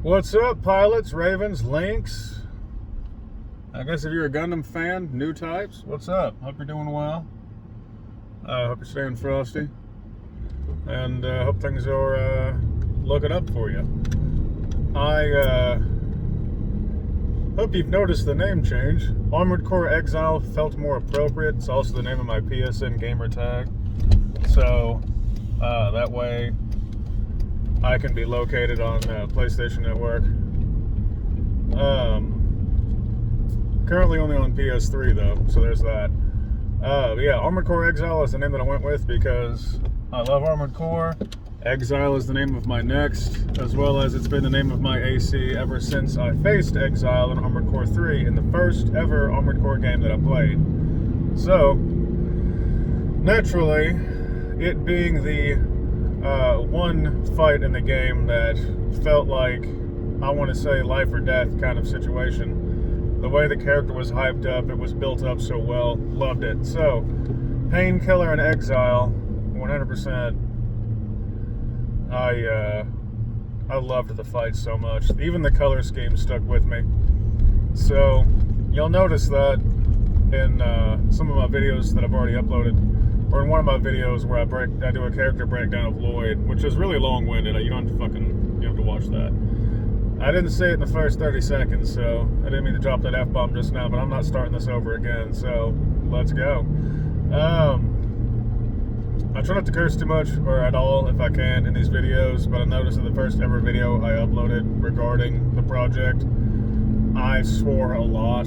What's up, pilots, Ravens, Lynx? I guess if you're a Gundam fan, new types, what's up? Hope you're doing well. Hope you're staying frosty. And hope things are looking up for you. I hope you've noticed the name change. Armored Core Exile felt more appropriate. It's also the name of my PSN gamer tag. So that way I can be located on PlayStation Network. Currently only on PS3 though, so there's that. But yeah, Armored Core Exile is the name that I went with because I love Armored Core. Exile is the name of my next, as well as it's been the name of my AC ever since I faced Exile in Armored Core 3 in the first ever Armored Core game that I played. So, naturally, it being the one fight in the game that felt like, I want to say, life or death kind of situation. The way the character was hyped up, it was built up so well, loved it. So, Painkiller and Exile, 100%. I loved the fight so much. Even the color scheme stuck with me. So, you'll notice that in some of my videos that I've already uploaded, or in one of my videos where I do a character breakdown of Lloyd, which is really long-winded. You don't have to watch that. I didn't say it in the first 30 seconds, so I didn't mean to drop that F-bomb just now, but I'm not starting this over again, so let's go. I try not to curse too much, or at all if I can, in these videos, but I noticed in the first ever video I uploaded regarding the project, I swore a lot.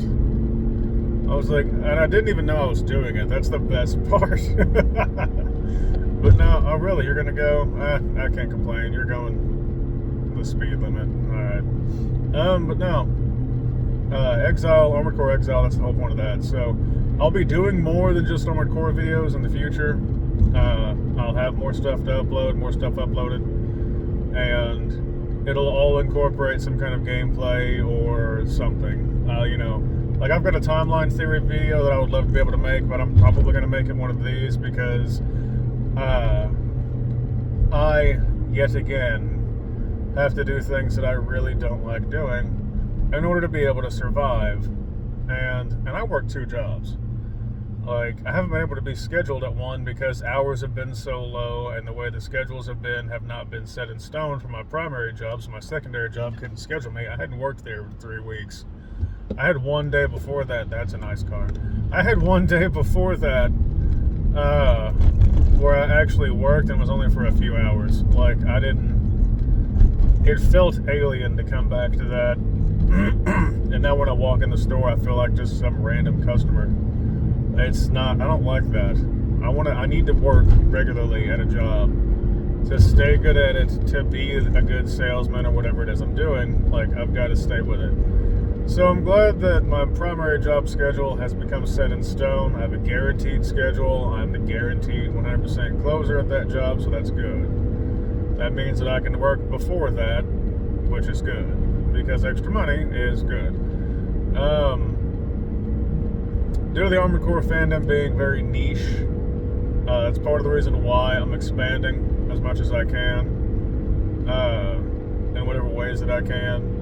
I was like, and I didn't even know I was doing it. That's the best part. But no, oh really, you're gonna go? I can't complain. You're going the speed limit. Alright. But no. Exile, Armored Core Exile, that's the whole point of that. So, I'll be doing more than just Armored Core videos in the future. I'll have more stuff to upload, more stuff uploaded. And it'll all incorporate some kind of gameplay or something. Like I've got a timeline theory video that I would love to be able to make, but I'm probably going to make it one of these because I, yet again, have to do things that I really don't like doing in order to be able to survive. And I work 2 jobs. Like, I haven't been able to be scheduled at one because hours have been so low, and the way the schedules have not been set in stone for my primary job, so my secondary job couldn't schedule me. I hadn't worked there for 3 weeks. I had one day before that. That's a nice car. I had one day before that where I actually worked and was only for a few hours. Like, it felt alien to come back to that. And now when I walk in the store, I feel like just some random customer. It's not, I don't like that. I need to work regularly at a job to stay good at it, to be a good salesman or whatever it is I'm doing. Like, I've got to stay with it. So I'm glad that my primary job schedule has become set in stone. I have a guaranteed schedule. I'm the guaranteed 100% closer at that job, so that's good. That means that I can work before that, which is good, because extra money is good. Due to the Armored Core fandom being very niche, that's part of the reason why I'm expanding as much as I can, in whatever ways that I can.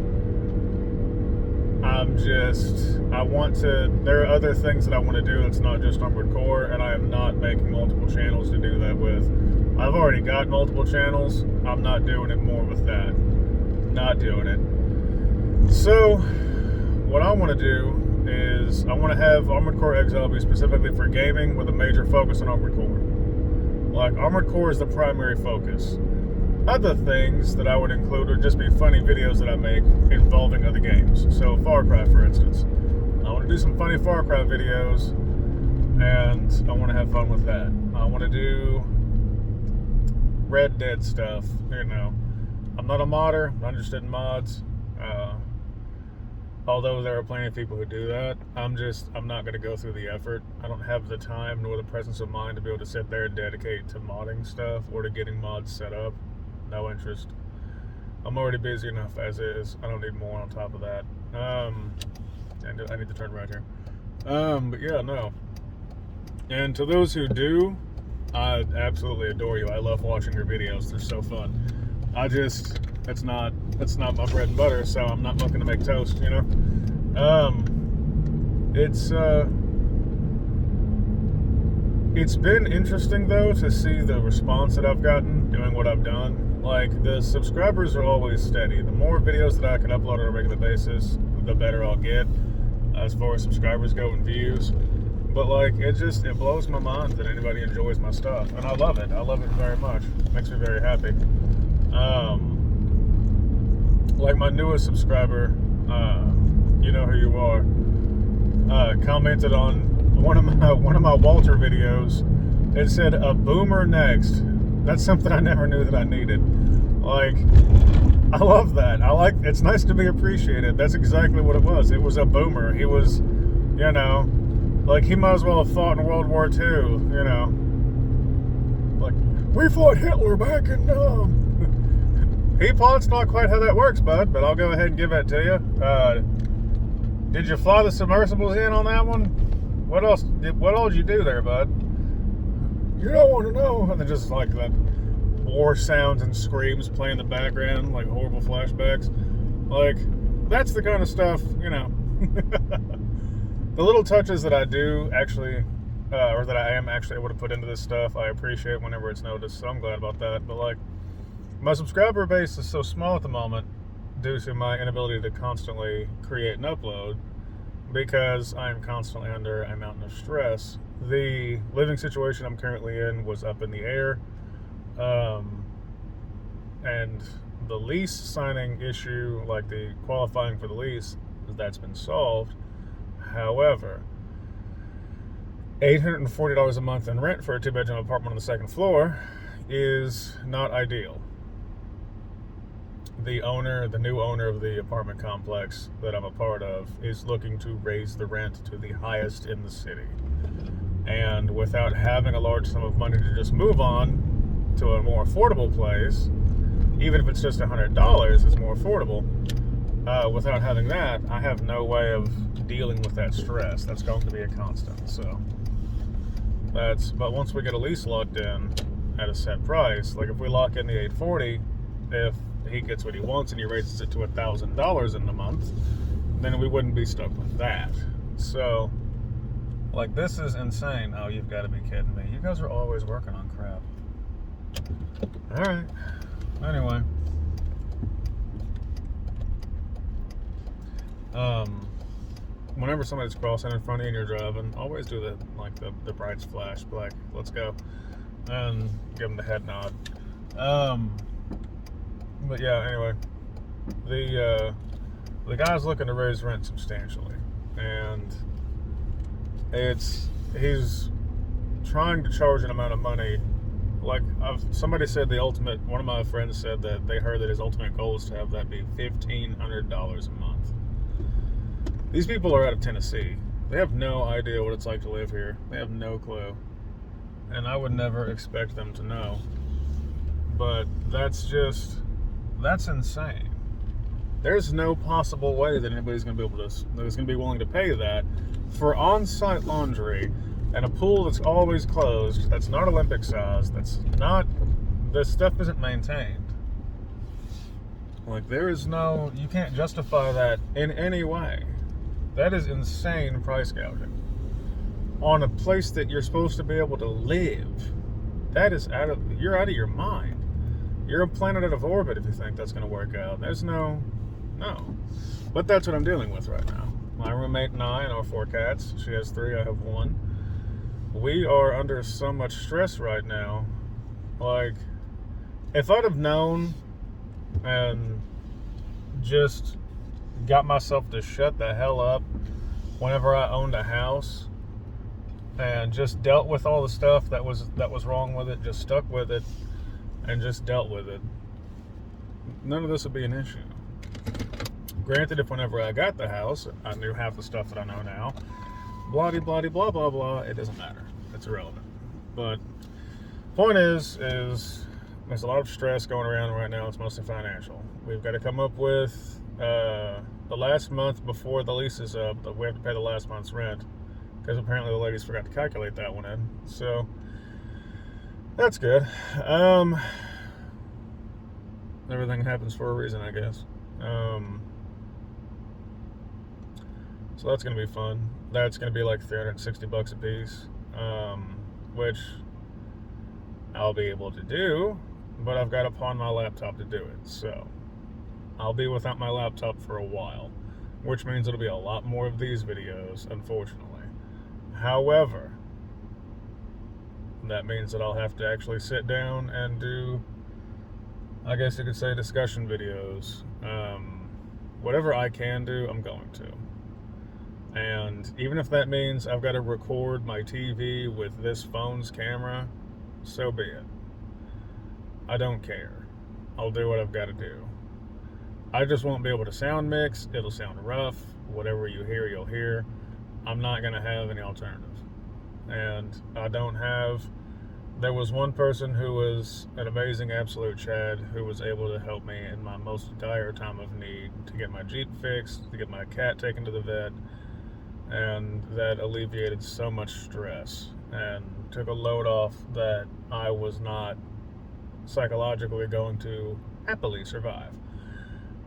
There are other things that I want to do that's not just Armored Core, and I am not making multiple channels to do that with. I've already got multiple channels. I'm not doing it more with that. Not doing it. So, what I want to do is I want to have Armored Core Exile be specifically for gaming with a major focus on Armored Core. Like, Armored Core is the primary focus. Other things that I would include would just be funny videos that I make involving other games. So, Far Cry, for instance. I want to do some funny Far Cry videos, and I want to have fun with that. I want to do Red Dead stuff, I'm not a modder, I'm interested in mods. Although there are plenty of people who do that, I'm not going to go through the effort. I don't have the time nor the presence of mind to be able to sit there and dedicate to modding stuff or to getting mods set up. No interest. I'm already busy enough as is. I don't need more on top of that. And I need to turn right here. But yeah, no. And to those who do, I absolutely adore you. I love watching your videos. They're so fun. It's not That's not my bread and butter, so I'm not looking to make toast, you know? It's been interesting, though, to see the response that I've gotten doing what I've done. Like, the subscribers are always steady. The more videos that I can upload on a regular basis, the better I'll get as far as subscribers go and views. But, like, it blows my mind that anybody enjoys my stuff. And I love it. I love it very much. It makes me very happy. Like, my newest subscriber, you know who you are, commented on one of my Walter videos. It said, "A boomer next." That's something I never knew that I needed. Like, I love that. It's nice to be appreciated. That's exactly what it was. It was a boomer. He was, you know, like, he might as well have fought in World War II, you know. Like, we fought Hitler back in, Peapod's not quite how that works, bud, but I'll go ahead and give that to you. Did you fly the submersibles in on that one? What else did you do there, bud? You don't want to know. And then just like that war sounds and screams play in the background, like horrible flashbacks. Like, that's the kind of stuff, you know. The little touches that I do actually, or that I am actually able to put into this stuff, I appreciate whenever it's noticed, so I'm glad about that. But, like, my subscriber base is so small at the moment due to my inability to constantly create and upload, because I am constantly under a mountain of stress. The living situation I'm currently in was up in the air, and the lease signing issue, like the qualifying for the lease, that's been solved. However, $840 a month in rent for a 2-bedroom apartment on the second floor is not ideal. The new owner of the apartment complex that I'm a part of, is looking to raise the rent to the highest in the city. And without having a large sum of money to just move on to a more affordable place, even if it's just $100, it's more affordable. Without having that, I have no way of dealing with that stress. That's going to be a constant. So but once we get a lease locked in at a set price, like if we lock in the $840, if he gets what he wants and he raises it to $1,000 in the month, then we wouldn't be stuck with that. So, like, this is insane. Oh, you've got to be kidding me. You guys are always working on crap. Alright. Anyway. Whenever somebody's crossing in front of you and you're driving, always do the brights flash, like, let's go, and give them the head nod. But yeah, anyway, the guy's looking to raise rent substantially, and he's trying to charge an amount of money. Like, somebody said one of my friends said that they heard that his ultimate goal is to have that be $1,500 a month. These people are out of Tennessee. They have no idea what it's like to live here. They have no clue. And I would never expect them to know. But that's insane. There's no possible way that anybody's going to be willing to pay that for on-site laundry and a pool that's always closed, that's not Olympic size, this stuff isn't maintained. Like, you can't justify that in any way. That is insane price gouging on a place that you're supposed to be able to live. You're out of your mind. You're a planet out of orbit if you think that's going to work out. There's no. But that's what I'm dealing with right now. My roommate and I, and our 4 cats, she has 3, I have 1. We are under so much stress right now. Like, if I'd have known and just got myself to shut the hell up whenever I owned a house and just dealt with all the stuff that was wrong with it, just stuck with it and just dealt with it, none of this would be an issue. Granted, if whenever I got the house, I knew half the stuff that I know now, blah, blah, blah, blah, blah, it doesn't matter. It's irrelevant. But point is there's a lot of stress going around right now. It's mostly financial. We've got to come up with the last month before the lease is up, we have to pay the last month's rent, because apparently the ladies forgot to calculate that one in. So that's good. Everything happens for a reason, I guess. So that's going to be fun. That's going to be like $360 a piece, which I'll be able to do, but I've got to pawn my laptop to do it. So I'll be without my laptop for a while, which means it'll be a lot more of these videos, unfortunately. However, that means that I'll have to actually sit down and do, I guess you could say, discussion videos. Whatever I can do, I'm going to. And even if that means I've got to record my TV with this phone's camera, so be it. I don't care. I'll do what I've got to do. I just won't be able to sound mix. It'll sound rough. Whatever you hear, you'll hear. I'm not going to have any alternative. And I don't have... There was one person who was an amazing absolute Chad who was able to help me in my most dire time of need to get my Jeep fixed, to get my cat taken to the vet, and that alleviated so much stress and took a load off that I was not psychologically going to happily survive.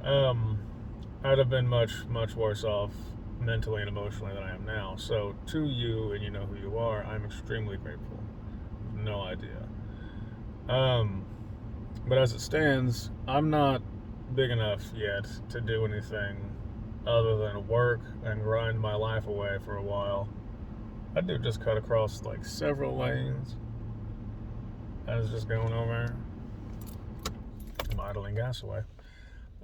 I'd have been much, much worse off mentally and emotionally than I am now. So to you, and you know who you are, I'm extremely grateful. No idea. But as it stands, I'm not big enough yet to do anything other than work and grind my life away for a while. I do just cut across like several lanes. I was just going over. I'm idling gas away.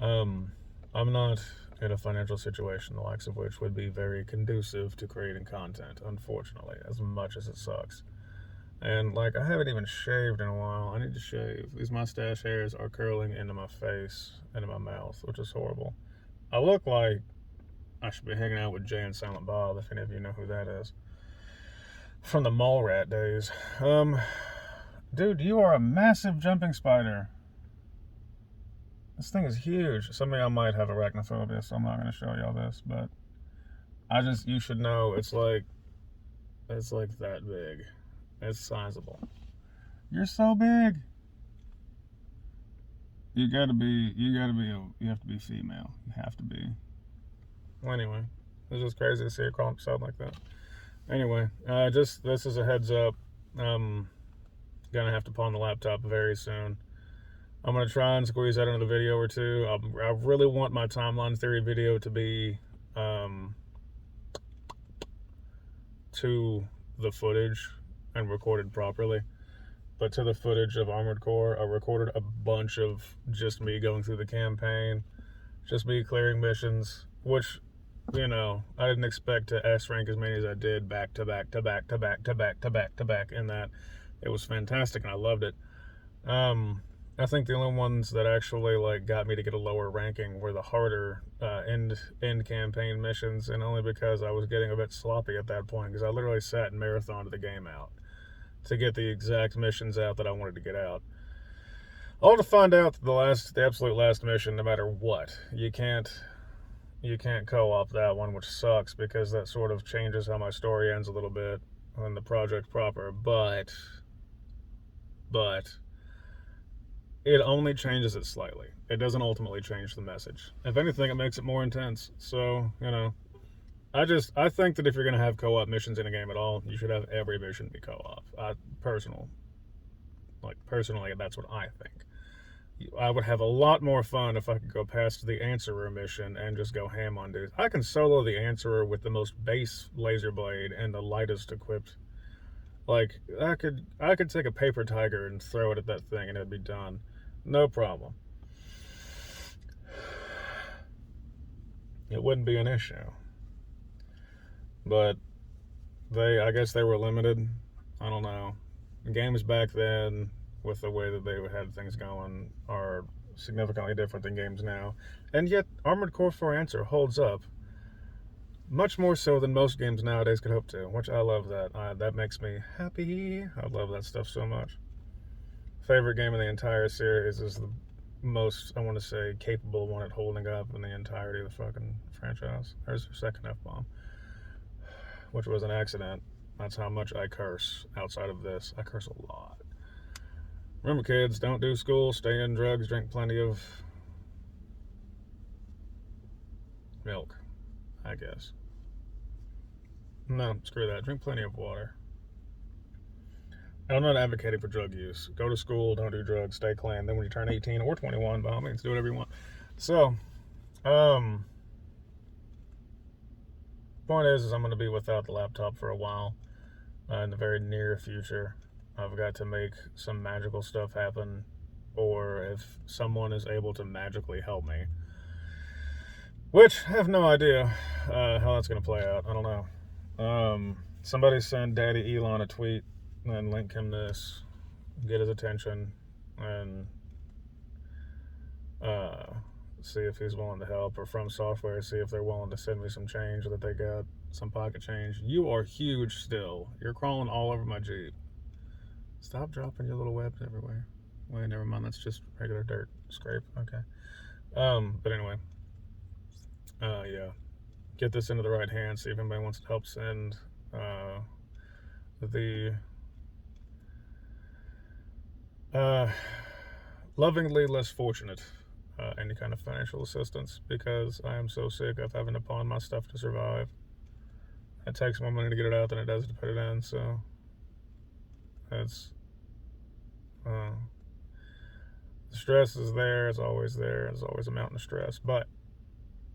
I'm not in a financial situation the likes of which would be very conducive to creating content, unfortunately, as much as it sucks. And like, I haven't even shaved in a while. I need to shave. These mustache hairs are curling into my face, into my mouth, which is horrible. I look like I should be hanging out with Jay and Silent Bob, if any of you know who that is. From the Mallrat days. Dude, you are a massive jumping spider. This thing is huge. Some of y'all might have arachnophobia, so I'm not going to show y'all this, but you should know it's like that big. It's sizable. You're so big. You have to be female. You have to be. Well, anyway, it's just crazy to see a crawl episode like that. Anyway, this is a heads up. Gonna have to pawn the laptop very soon. I'm gonna try and squeeze out another video or two. I really want my timeline theory video to be to the footage and recorded properly. But to the footage of Armored Core, I recorded a bunch of just me going through the campaign, just me clearing missions, which, you know, I didn't expect to S rank as many as I did back to back to back to back to back to back to back, in that it was fantastic and I loved it. I think the only ones that actually like got me to get a lower ranking were the harder end campaign missions, and only because I was getting a bit sloppy at that point, because I literally sat and marathoned the game out to get the exact missions out that I wanted to get out. All to find out that the absolute last mission, no matter what, you can't co-op that one, which sucks because that sort of changes how my story ends a little bit on the project proper, but it only changes it slightly. It doesn't ultimately change the message. If anything, it makes it more intense. So, you know, I think that if you're going to have co-op missions in a game at all, you should have every mission be co-op. Personally, that's what I think. I would have a lot more fun if I could go past the Answerer mission and just go ham on dudes. I can solo the Answerer with the most base laser blade and the lightest equipped. Like, I could take a paper tiger and throw it at that thing and it'd be done. No problem. It wouldn't be an issue. But I guess they were limited. I don't know. Games back then, with the way that they had things going, are significantly different than games now. And yet, Armored Core 4 Answer holds up much more so than most games nowadays could hope to, which I love that. That makes me happy. I love that stuff so much. Favorite game in the entire series is the most, I want to say, capable one at holding up in the entirety of the fucking franchise. There's your second F-bomb, which was an accident. That's how much I curse outside of this. I curse a lot. Remember, kids, don't do school, stay in drugs, drink plenty of milk, I guess. No, screw that. Drink plenty of water. I'm not advocating for drug use. Go to school, don't do drugs, stay clean. Then when you turn 18 or 21, by all means, do whatever you want. So, point is I'm going to be without the laptop for a while in the very near future. I've got to make some magical stuff happen, or if someone is able to magically help me, which I have no idea how that's going to play out. I don't know. Somebody send Daddy Elon a tweet and link him this, get his attention, and see if he's willing to help, or From Software, see if they're willing to send me some change, or that they got some pocket change. You are huge still. You're crawling all over my Jeep. Stop dropping your little webs everywhere. Wait, never mind. That's just regular dirt scrape. Okay. But anyway, yeah. Get this into the right hands. See if anybody wants to help send the lovingly less fortunate any kind of financial assistance, because I am so sick of having to pawn my stuff to survive. It takes more money to get it out than it does to put it in, so that's the stress is there. It's always there. It's always a mountain of stress, but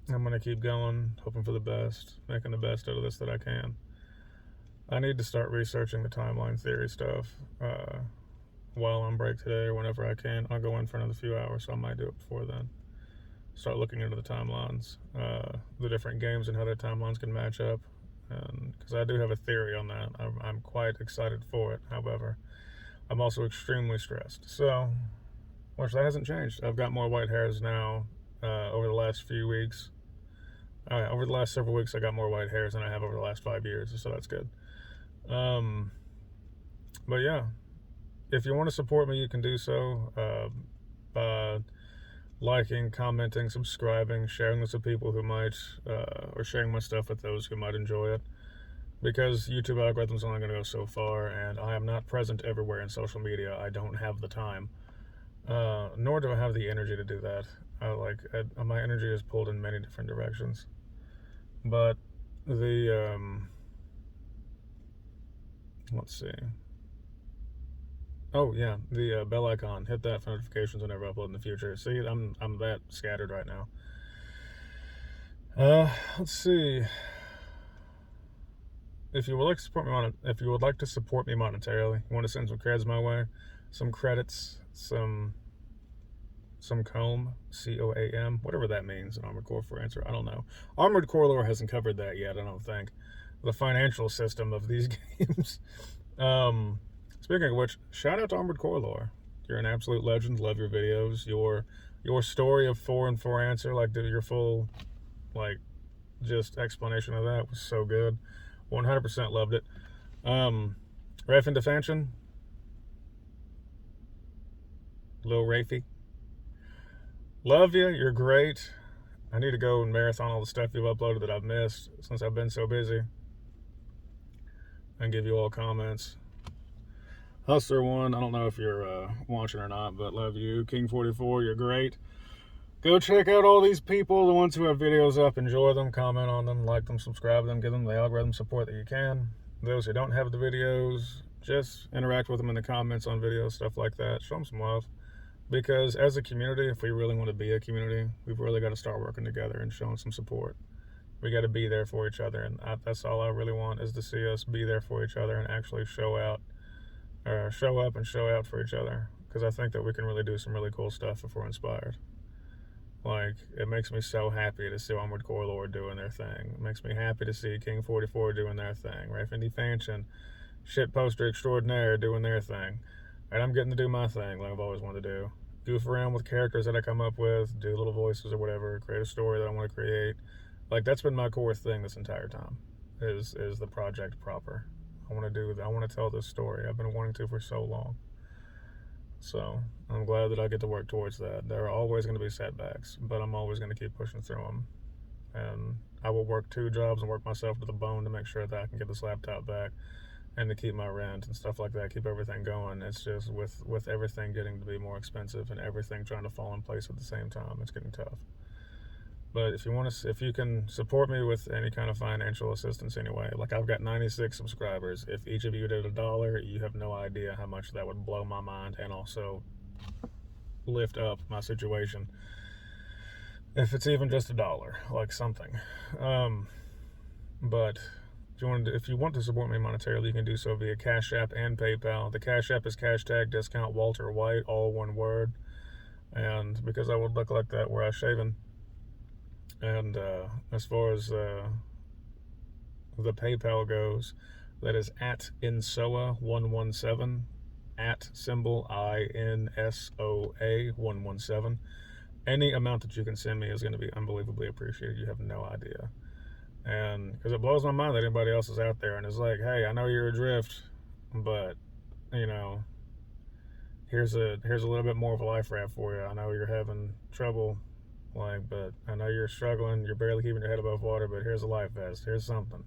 I'm going to keep going, hoping for the best, making the best out of this that I can. I need to start researching the timeline theory stuff while on break today, or whenever I can. I'll go in for another few hours, so I might do it before then. Start looking into the timelines, the different games and how their timelines can match up, because I do have a theory on that. I'm quite excited for it. However, I'm also extremely stressed. So, which that hasn't changed. I've got more white hairs now over the last few weeks. Over the last several weeks, I got more white hairs than I have over the last 5 years, so that's good. But yeah, if you want to support me, you can do so by liking, commenting, subscribing, sharing this with people who might, or sharing my stuff with those who might enjoy it. Because YouTube algorithms are only going to go so far, and I am not present everywhere in social media. I don't have the time, nor do I have the energy to do that. My energy is pulled in many different directions. But the let's see. Oh yeah, the bell icon. Hit that for notifications whenever I upload in the future. See, I'm that scattered right now. Let's see. If you would like to support me monetarily, you want to send some creds my way, some credits, some comb, COAM, whatever that means in Armored Core Answer. I don't know. Armored Core lore hasn't covered that yet, I don't think. The financial system of these games. Speaking of which, shout out to Armored Core lore. You're an absolute legend. Love your videos. Your story of 4 and 4 Answer, your full, just explanation of that was so good. 100% loved it. Raf and Defansion. Lil Rafy. Love you. You're great. I need to go and marathon all the stuff you've uploaded that I've missed since I've been so busy, and give you all comments. Hustler1, I don't know if you're watching or not, but love you. King44, you're great. Go check out all these people, the ones who have videos up. Enjoy them, comment on them, like them, subscribe to them, give them the algorithm support that you can. Those who don't have the videos, just interact with them in the comments on videos, stuff like that. Show them some love. Because as a community, if we really want to be a community, we've really got to start working together and showing some support. We got to be there for each other, and that's all I really want, is to see us be there for each other and actually show up and show out for each other. Because I think that we can really do some really cool stuff if we're inspired. It makes me so happy to see Armored Core Lord doing their thing. It makes me happy to see King44 doing their thing. Raffindy Fansion, Shitposter Extraordinaire doing their thing. And I'm getting to do my thing like I've always wanted to do. Goof around with characters that I come up with, do little voices or whatever, create a story that I want to create. That's been my core thing this entire time, is the project proper. I want to tell this story. I've been wanting to for so long. So I'm glad that I get to work towards that. There are always going to be setbacks, but I'm always going to keep pushing through them. And I will work 2 jobs and work myself to the bone to make sure that I can get this laptop back, and to keep my rent and stuff like that, keep everything going. It's just with everything getting to be more expensive and everything trying to fall in place at the same time, it's getting tough. But if you want to, if you can support me with any kind of financial assistance anyway, like I've got 96 subscribers. If each of you did $1, you have no idea how much that would blow my mind and also lift up my situation. If it's even just $1, like something. But if you want to support me monetarily, you can do so via Cash App and PayPal. The Cash App is #discount Walter White, all one word. And because I would look like that were I shaven. And as far as the PayPal goes, that is at INSOA117, at symbol INSOA117. Any amount that you can send me is going to be unbelievably appreciated. You have no idea. And because it blows my mind that anybody else is out there and is like, hey, I know you're adrift, but, you know, here's a little bit more of a life raft for you. I know you're having trouble, like, but I know you're struggling. You're barely keeping your head above water, but here's a life vest. Here's something.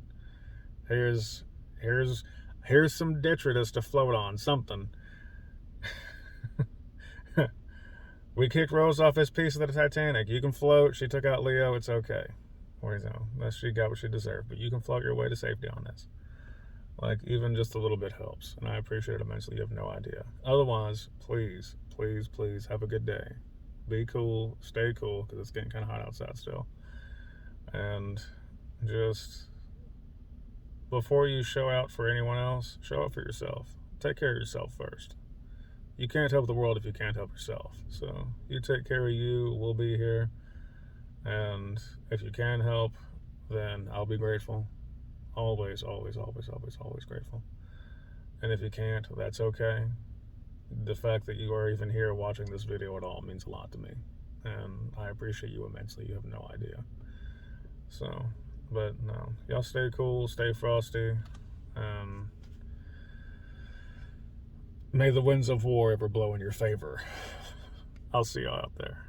Here's some detritus to float on. Something. We kicked Rose off this piece of the Titanic. You can float. She took out Leo. It's okay. Or, you know, she got what she deserved. But you can float your way to safety on this. Like, even just a little bit helps. And I appreciate it immensely. You have no idea. Otherwise, please, please, please have a good day. Be cool. Stay cool, because it's getting kind of hot outside still. And just, before you show out for anyone else, show out for yourself. Take care of yourself first. You can't help the world if you can't help yourself. So you take care of you. We'll be here. And if you can help, then I'll be grateful. Always, always, always, always, always grateful. And if you can't, that's okay. The fact that you are even here watching this video at all means a lot to me. And I appreciate you immensely. You have no idea. So, but no. Y'all stay cool, stay frosty. May the winds of war ever blow in your favor. I'll see y'all out there.